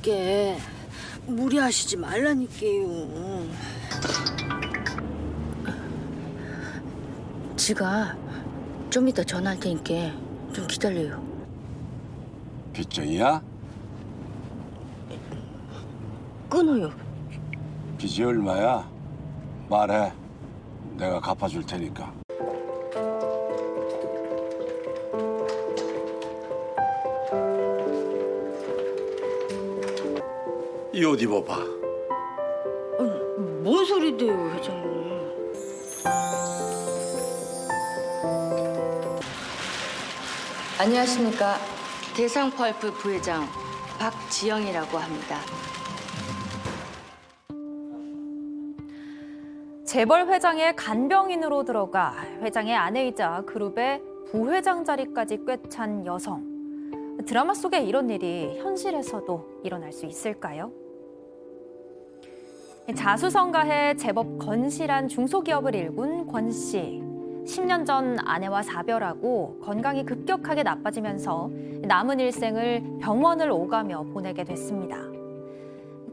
말라니까. 무리하시지 말라니까요. 지가 좀 이따 전화할 테니까 좀 기다려요. 빚쟁이야? 끊어요. 빚이 얼마야? 말해. 내가 갚아줄 테니까. 이 옷 입어봐. 뭔 소리대요, 회장님. 안녕하십니까. 대상펄프 부회장 박지영이라고 합니다. 재벌 회장의 간병인으로 들어가 회장의 아내이자 그룹의 부회장 자리까지 꿰찬 여성. 드라마 속에 이런 일이 현실에서도 일어날 수 있을까요? 자수성가해 제법 건실한 중소기업을 일군 권 씨. 10년 전 아내와 사별하고 건강이 급격하게 나빠지면서 남은 일생을 병원을 오가며 보내게 됐습니다.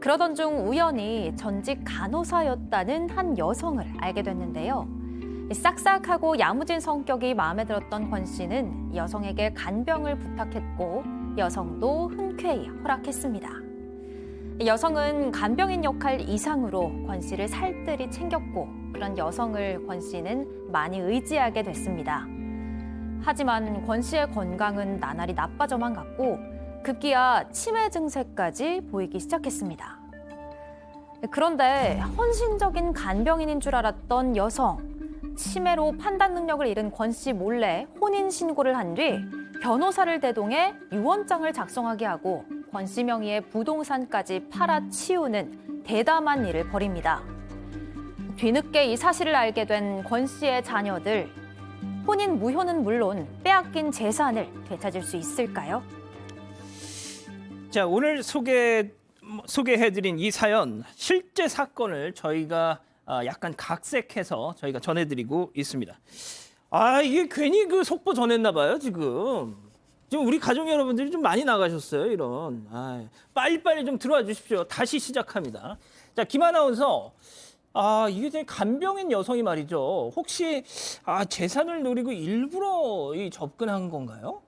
그러던 중 우연히 전직 간호사였다는 한 여성을 알게 됐는데요. 싹싹하고 야무진 성격이 마음에 들었던 권 씨는 여성에게 간병을 부탁했고 여성도 흔쾌히 허락했습니다. 여성은 간병인 역할 이상으로 권 씨를 살뜰히 챙겼고 그런 여성을 권 씨는 많이 의지하게 됐습니다. 하지만 권 씨의 건강은 나날이 나빠져만 갔고 급기야 치매 증세까지 보이기 시작했습니다. 그런데 헌신적인 간병인인 줄 알았던 여성, 치매로 판단 능력을 잃은 권 씨 몰래 혼인 신고를 한 뒤 변호사를 대동해 유언장을 작성하게 하고 권 씨 명의의 부동산까지 팔아치우는 대담한 일을 벌입니다. 뒤늦게 이 사실을 알게 된 권 씨의 자녀들, 혼인 무효는 물론 빼앗긴 재산을 되찾을 수 있을까요? 자, 오늘 소개해드린 이 사연, 실제 사건을 저희가 약간 각색해서 저희가 전해드리고 있습니다. 이게 괜히 그 속보 전했나 봐요, 지금. 지금 우리 가족 여러분들이 좀 많이 나가셨어요, 이런. 빨리빨리 좀 들어와 주십시오. 다시 시작합니다. 자, 김 아나운서. 이게 되게 간병인 여성이 말이죠. 혹시 재산을 노리고 일부러 접근한 건가요?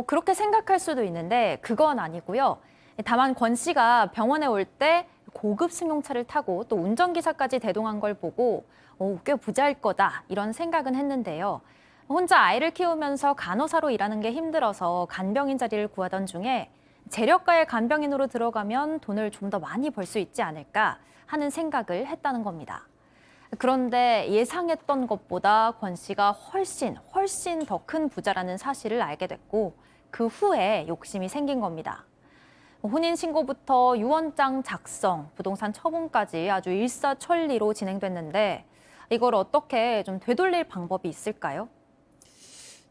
그렇게 생각할 수도 있는데 그건 아니고요. 다만 권 씨가 병원에 올 때 고급 승용차를 타고 또 운전기사까지 대동한 걸 보고 꽤 부자일 거다 이런 생각은 했는데요. 혼자 아이를 키우면서 간호사로 일하는 게 힘들어서 간병인 자리를 구하던 중에 재력가의 간병인으로 들어가면 돈을 좀 더 많이 벌 수 있지 않을까 하는 생각을 했다는 겁니다. 그런데 예상했던 것보다 권 씨가 훨씬 더 큰 부자라는 사실을 알게 됐고 그 후에 욕심이 생긴 겁니다. 혼인신고부터 유언장 작성, 부동산 처분까지 아주 일사천리로 진행됐는데 이걸 어떻게 좀 되돌릴 방법이 있을까요?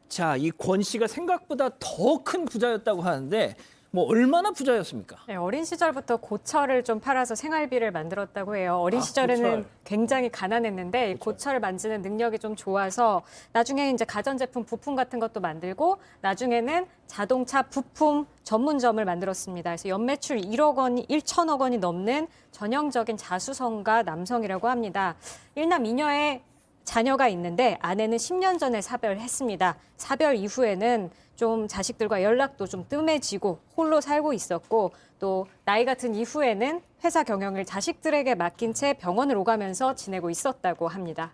자, 이 권 씨가 생각보다 더 큰 부자였다고 하는데 뭐 얼마나 부자였습니까? 네, 어린 시절부터 고철을 좀 팔아서 생활비를 만들었다고 해요. 어린 시절에는 고철. 굉장히 가난했는데 고철을 만지는 능력이 좀 좋아서 나중에 이제 가전제품 부품 같은 것도 만들고 나중에는 자동차 부품 전문점을 만들었습니다. 그래서 연매출 1천억 원이 넘는 전형적인 자수성가 남성이라고 합니다. 일남 이녀의 자녀가 있는데 아내는 10년 전에 사별했습니다. 사별 이후에는 좀 자식들과 연락도 좀 뜸해지고 홀로 살고 있었고 또 나이가 든 이후에는 회사 경영을 자식들에게 맡긴 채 병원을 오가면서 지내고 있었다고 합니다.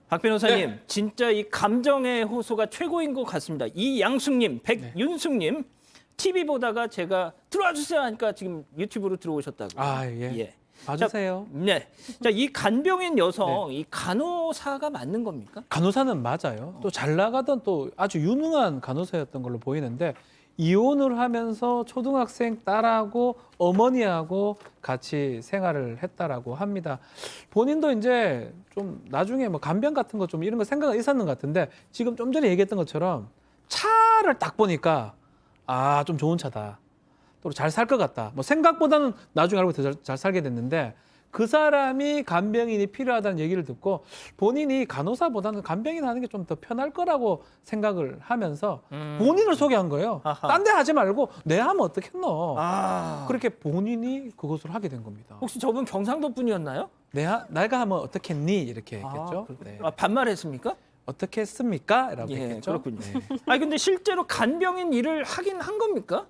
박 변호사님, 진짜 이 감정의 호소가 최고인 것 같습니다. 이양숙님, 백윤숙님, TV 보다가 제가 들어와 주세요 하니까 지금 유튜브로 들어오셨다고. 예. 봐주세요. 자, 이 간병인 여성, 이 간호사가 맞는 겁니까? 간호사는 맞아요. 또 잘 나가던 또 아주 유능한 간호사였던 걸로 보이는데 이혼을 하면서 초등학생 딸하고 어머니하고 같이 생활을 했다라고 합니다. 본인도 이제 좀 나중에 뭐 간병 같은 거 좀 이런 거 생각은 있었는 것 같은데 지금 좀 전에 얘기했던 것처럼 차를 딱 보니까 좀 좋은 차다. 또 잘 살 것 같다. 뭐 생각보다는 나중에 알고 더 잘 살게 됐는데 그 사람이 간병인이 필요하다는 얘기를 듣고 본인이 간호사보다는 간병인 하는 게 좀 더 편할 거라고 생각을 하면서 본인을 소개한 거예요. 아하. 딴 데 하지 말고 내 하면 어떻겠노. 아. 그렇게 본인이 그것을 하게 된 겁니다. 혹시 저분 경상도 분이었나요? 내가 하면 어떻겠니? 이렇게 했겠죠. 네. 반말했습니까? 어떻게 했습니까? 라고 예, 했겠죠. 그렇군요. 네. 아니 근데 실제로 간병인 일을 하긴 한 겁니까?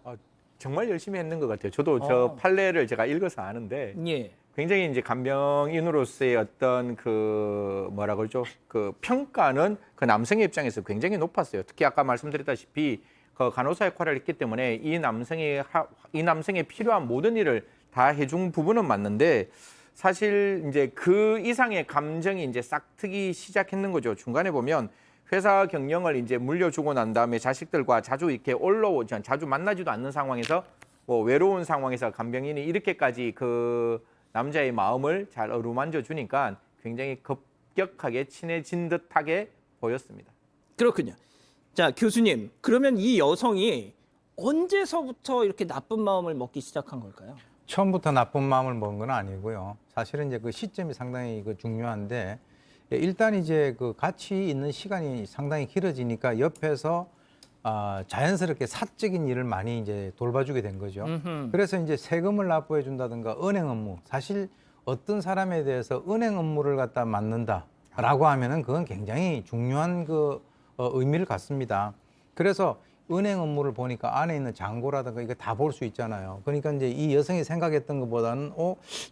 정말 열심히 했는 것 같아요. 저도 저 판례를 제가 읽어서 아는데 예. 굉장히 이제 간병인으로서의 어떤 그 뭐라 그러죠? 그 평가는 그 남성의 입장에서 굉장히 높았어요. 특히 아까 말씀드렸다시피 그 간호사 역할을 했기 때문에 이 남성의 필요한 모든 일을 다 해준 부분은 맞는데 사실 이제 그 이상의 감정이 이제 싹트기 시작했는 거죠. 중간에 보면 회사 경영을 이제 물려주고 난 다음에 자식들과 자주 이렇게 자주 만나지도 않는 상황에서 뭐 외로운 상황에서 간병인이 이렇게까지 그 남자의 마음을 잘 어루만져 주니까 굉장히 급격하게 친해진 듯하게 보였습니다. 그렇군요. 자, 교수님. 그러면 이 여성이 언제서부터 이렇게 나쁜 마음을 먹기 시작한 걸까요? 처음부터 나쁜 마음을 먹은 건 아니고요. 사실은 이제 그 시점이 상당히 중요한데 일단 이제 그 같이 있는 시간이 상당히 길어지니까 옆에서 자연스럽게 사적인 일을 많이 이제 돌봐주게 된 거죠. 그래서 이제 세금을 납부해 준다든가 은행 업무, 사실 어떤 사람에 대해서 은행 업무를 갖다 맡는다라고 하면은 그건 굉장히 중요한 그 의미를 갖습니다. 그래서 은행 업무를 보니까 안에 있는 잔고라든가 이거 다 볼 수 있잖아요. 그러니까 이제 이 여성이 생각했던 것보다는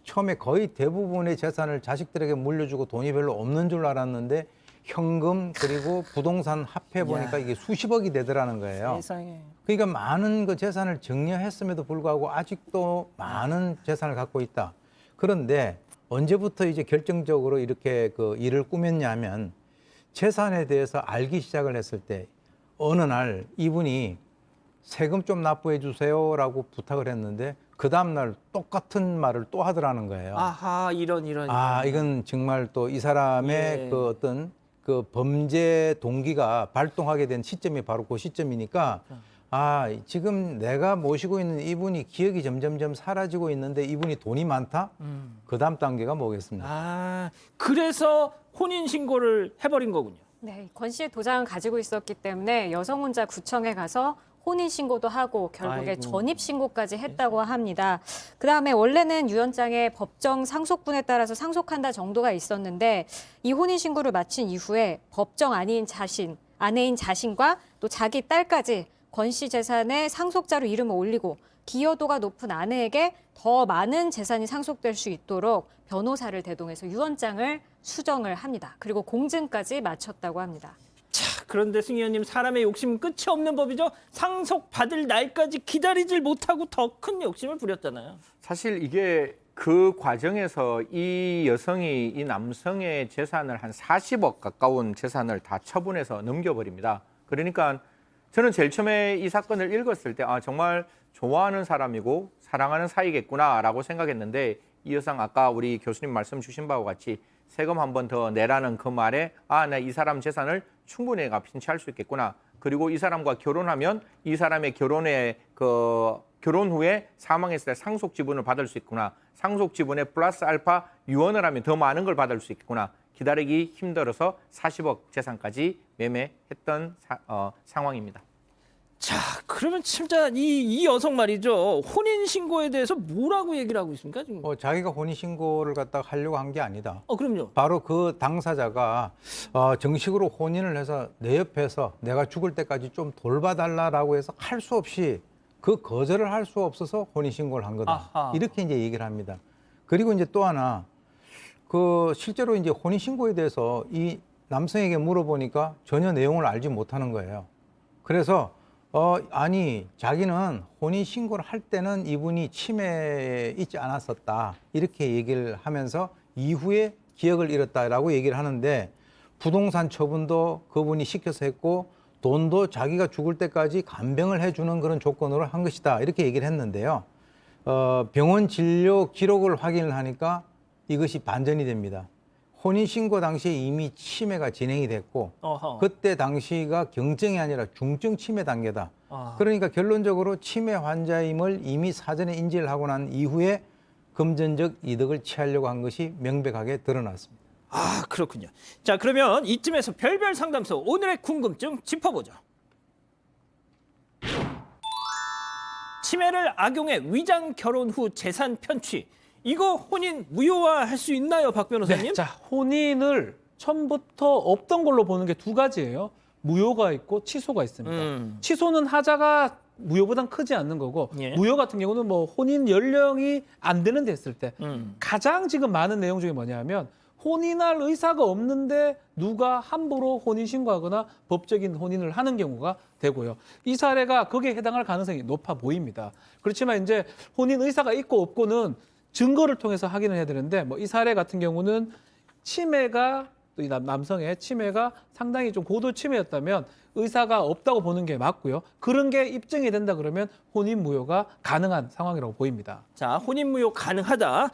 처음에 거의 대부분의 재산을 자식들에게 물려주고 돈이 별로 없는 줄 알았는데 현금 그리고 부동산 합해 보니까 이게 수십억이 되더라는 거예요. 세상에. 그러니까 많은 그 재산을 증여했음에도 불구하고 아직도 많은 재산을 갖고 있다. 그런데 언제부터 이제 결정적으로 이렇게 그 일을 꾸몄냐면 재산에 대해서 알기 시작을 했을 때 어느 날 이분이 세금 좀 납부해 주세요라고 부탁을 했는데 그 다음날 똑같은 말을 또 하더라는 거예요. 아하, 이런. 이건 정말 또 이 사람의 예. 그 어떤 그 범죄 동기가 발동하게 된 시점이 바로 그 시점이니까 지금 내가 모시고 있는 이분이 기억이 점점점 사라지고 있는데 이분이 돈이 많다? 그 다음 단계가 뭐겠습니까? 그래서 혼인 신고를 해버린 거군요. 네, 권 씨의 도장을 가지고 있었기 때문에 여성 혼자 구청에 가서 혼인 신고도 하고 결국에 아이고. 전입 신고까지 했다고 합니다. 그다음에 원래는 유언장에 법정 상속분에 따라서 상속한다 정도가 있었는데 이 혼인 신고를 마친 이후에 법정 아내인 자신과 또 자기 딸까지 권 씨 재산에 상속자로 이름을 올리고 기여도가 높은 아내에게 더 많은 재산이 상속될 수 있도록 변호사를 대동해서 유언장을 수정을 합니다. 그리고 공증까지 마쳤다고 합니다. 자, 그런데 승 의원님, 사람의 욕심은 끝이 없는 법이죠. 상속받을 날까지 기다리질 못하고 더 큰 욕심을 부렸잖아요. 사실 이게 그 과정에서 이 여성이 이 남성의 재산을 한 40억 가까운 재산을 다 처분해서 넘겨버립니다. 그러니까 저는 제일 처음에 이 사건을 읽었을 때 정말 좋아하는 사람이고 사랑하는 사이겠구나라고 생각했는데 이 여성 아까 우리 교수님 말씀 주신 바와 같이 세금 한 번 더 내라는 그 말에 나 이 사람 재산을 충분히 내가 핀치할 수 있겠구나. 그리고 이 사람과 결혼하면 이 사람의 결혼 후에 사망했을 때 상속 지분을 받을 수 있구나. 상속 지분에 플러스 알파 유언을 하면 더 많은 걸 받을 수 있겠구나. 기다리기 힘들어서 40억 재산까지 매매했던 상황입니다. 자, 그러면 진짜 이 여성 말이죠. 혼인 신고에 대해서 뭐라고 얘기를 하고 있습니까 지금? 자기가 혼인신고를 갖다가 하려고 한 게 아니다. 그럼요. 바로 그 당사자가 정식으로 혼인을 해서 내 옆에서 내가 죽을 때까지 좀 돌봐달라라고 해서 할 수 없이 그 거절을 할 수 없어서 혼인신고를 한 거다. 아하. 이렇게 이제 얘기를 합니다. 그리고 이제 또 하나 실제로 이제 혼인신고에 대해서 이 남성에게 물어보니까 전혀 내용을 알지 못하는 거예요. 그래서 자기는 혼인신고를 할 때는 이분이 치매에 있지 않았었다. 이렇게 얘기를 하면서 이후에 기억을 잃었다라고 얘기를 하는데 부동산 처분도 그분이 시켜서 했고 돈도 자기가 죽을 때까지 간병을 해주는 그런 조건으로 한 것이다. 이렇게 얘기를 했는데요. 병원 진료 기록을 확인을 하니까 이것이 반전이 됩니다. 혼인신고 당시에 이미 치매가 진행이 됐고 그때 당시가 경증이 아니라 중증 치매 단계다. 그러니까 결론적으로 치매 환자임을 이미 사전에 인지를 하고 난 이후에 금전적 이득을 취하려고 한 것이 명백하게 드러났습니다. 아, 그렇군요. 자, 그러면 이쯤에서 별별 상담소 오늘의 궁금증 짚어보죠. 치매를 악용해 위장 결혼 후 재산 편취. 이거 혼인 무효화할 수 있나요, 박 변호사님? 네, 자, 혼인을 처음부터 없던 걸로 보는 게 두 가지예요. 무효가 있고 취소가 있습니다. 취소는 하자가 무효보단 크지 않는 거고 예. 무효 같은 경우는 뭐 혼인 연령이 안 되는 데 했을 때 가장 지금 많은 내용 중에 뭐냐면 혼인할 의사가 없는데 누가 함부로 혼인 신고하거나 법적인 혼인을 하는 경우가 되고요. 이 사례가 거기에 해당할 가능성이 높아 보입니다. 그렇지만 이제 혼인 의사가 있고 없고는 증거를 통해서 확인을 해야 되는데 뭐 이 사례 같은 경우는 치매가 또 이 남성의 치매가 상당히 좀 고도 치매였다면 의사가 없다고 보는 게 맞고요. 그런 게 입증이 된다 그러면 혼인 무효가 가능한 상황이라고 보입니다. 자, 혼인 무효 가능하다.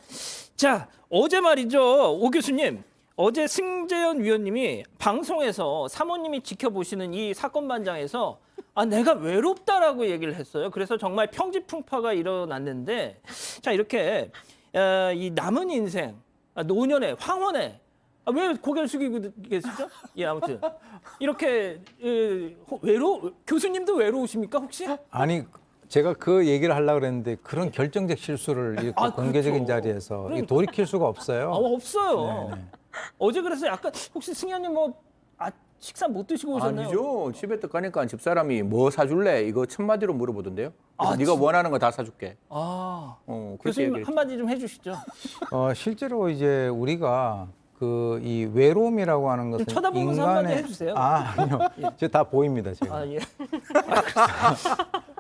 자, 어제 말이죠, 오 교수님. 어제 승재현 위원님이 방송에서 사모님이 지켜보시는 이 사건 반장에서 아, 내가 외롭다라고 얘기를 했어요. 그래서 정말 평지풍파가 일어났는데 자, 이렇게 이 남은 인생, 노년에, 황혼에 왜 고개를 숙이고 계시죠? 예, 아무튼 이렇게 교수님도 외로우십니까 혹시? 아니 제가 그 얘기를 하려고 그랬는데 그런 결정적 실수를 이렇게 공개적인 그렇죠. 자리에서 그러니까. 돌이킬 수가 없어요. 없어요. 네, 네. 어제 그래서 약간 혹시 승현님 식사 못 드시고 오셨나요? 아니죠. 집에 딱 가니까 집사람이 뭐 사줄래? 이거 첫 마디로 물어보던데요. 그래서 네가 원하는 거 다 사줄게. 아, 그렇게 교수님 얘기했죠. 한마디 좀 해주시죠. 실제로 이제 우리가 그 이 외로움이라고 하는 것은 쳐다보면서 한마디 해주세요. 아니요, 저 다 보입니다 지금. 아, 예.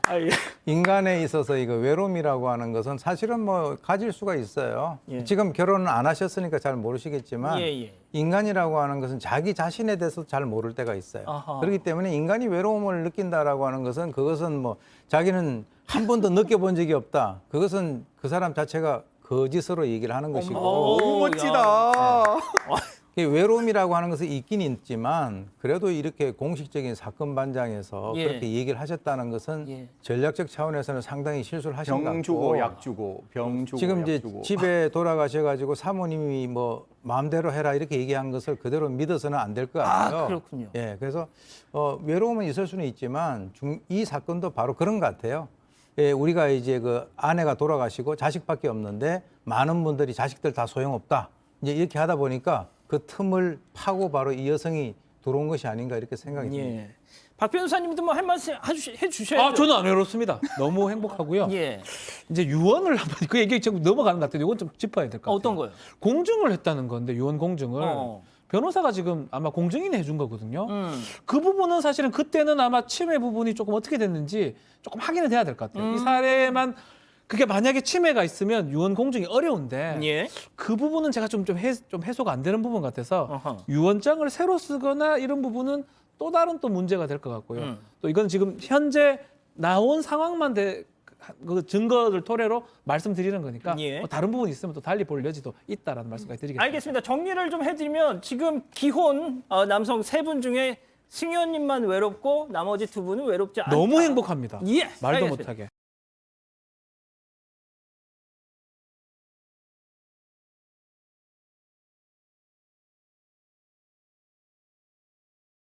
아, 예. 인간에 있어서 이거 외로움이라고 하는 것은 사실은 뭐 가질 수가 있어요. 예. 지금 결혼을 안 하셨으니까 잘 모르시겠지만 예. 인간이라고 하는 것은 자기 자신에 대해서 잘 모를 때가 있어요. 아하. 그렇기 때문에 인간이 외로움을 느낀다라고 하는 것은 그것은 뭐 자기는 한 번도 느껴본 적이 없다. 그것은 그 사람 자체가 거짓으로 얘기를 하는 것이고 너무 멋지다. 외로움이라고 하는 것은 있긴 있지만 그래도 이렇게 공식적인 사건 반장에서 예. 그렇게 얘기를 하셨다는 것은 예. 전략적 차원에서는 상당히 실수를 하신 것 병 같고 주고 약 주고 병 주고 지금 약 이제 주고. 집에 돌아가셔가지고 사모님이 뭐 마음대로 해라 이렇게 얘기한 것을 그대로 믿어서는 안 될 것 같아요. 아, 그렇군요. 예, 그래서 외로움은 있을 수는 있지만 이 사건도 바로 그런 것 같아요. 예, 우리가 이제 그 아내가 돌아가시고 자식밖에 없는데 많은 분들이 자식들 다 소용없다. 이제 이렇게 하다 보니까 그 틈을 파고 바로 이 여성이 들어온 것이 아닌가 이렇게 생각이 듭니다. 예. 박 변호사님도 뭐 할 말씀 해주셔야죠. 아, 저는 안 외롭습니다. 너무 행복하고요. 예. 이제 유언을 한번 그 얘기 지금 넘어가는 것 같은데 이건 좀 짚어야 될 것 같아요. 어떤 거요? 공증을 했다는 건데 유언 공증을 어. 변호사가 지금 아마 공증인이 해준 거거든요. 그 부분은 사실은 그때는 아마 치매 부분이 조금 어떻게 됐는지 조금 확인을 해야 될 것 같아요. 이 사례만 그게 만약에 치매가 있으면 유언 공증이 어려운데 예. 그 부분은 제가 좀 해소가 안 되는 부분 같아서 어허. 유언장을 새로 쓰거나 이런 부분은 또 다른 또 문제가 될 것 같고요. 또 이건 지금 현재 나온 상황만 그 증거를 토대로 말씀드리는 거니까 예. 뭐 다른 부분이 있으면 또 달리 볼 여지도 있다라는 말씀까지 드리겠습니다. 알겠습니다. 정리를 좀 해드리면 지금 기혼 남성 3분 중에 승현님만 외롭고 나머지 2분은 외롭지 않다. 너무 행복합니다. 예. 말도 알겠습니다. 못하게.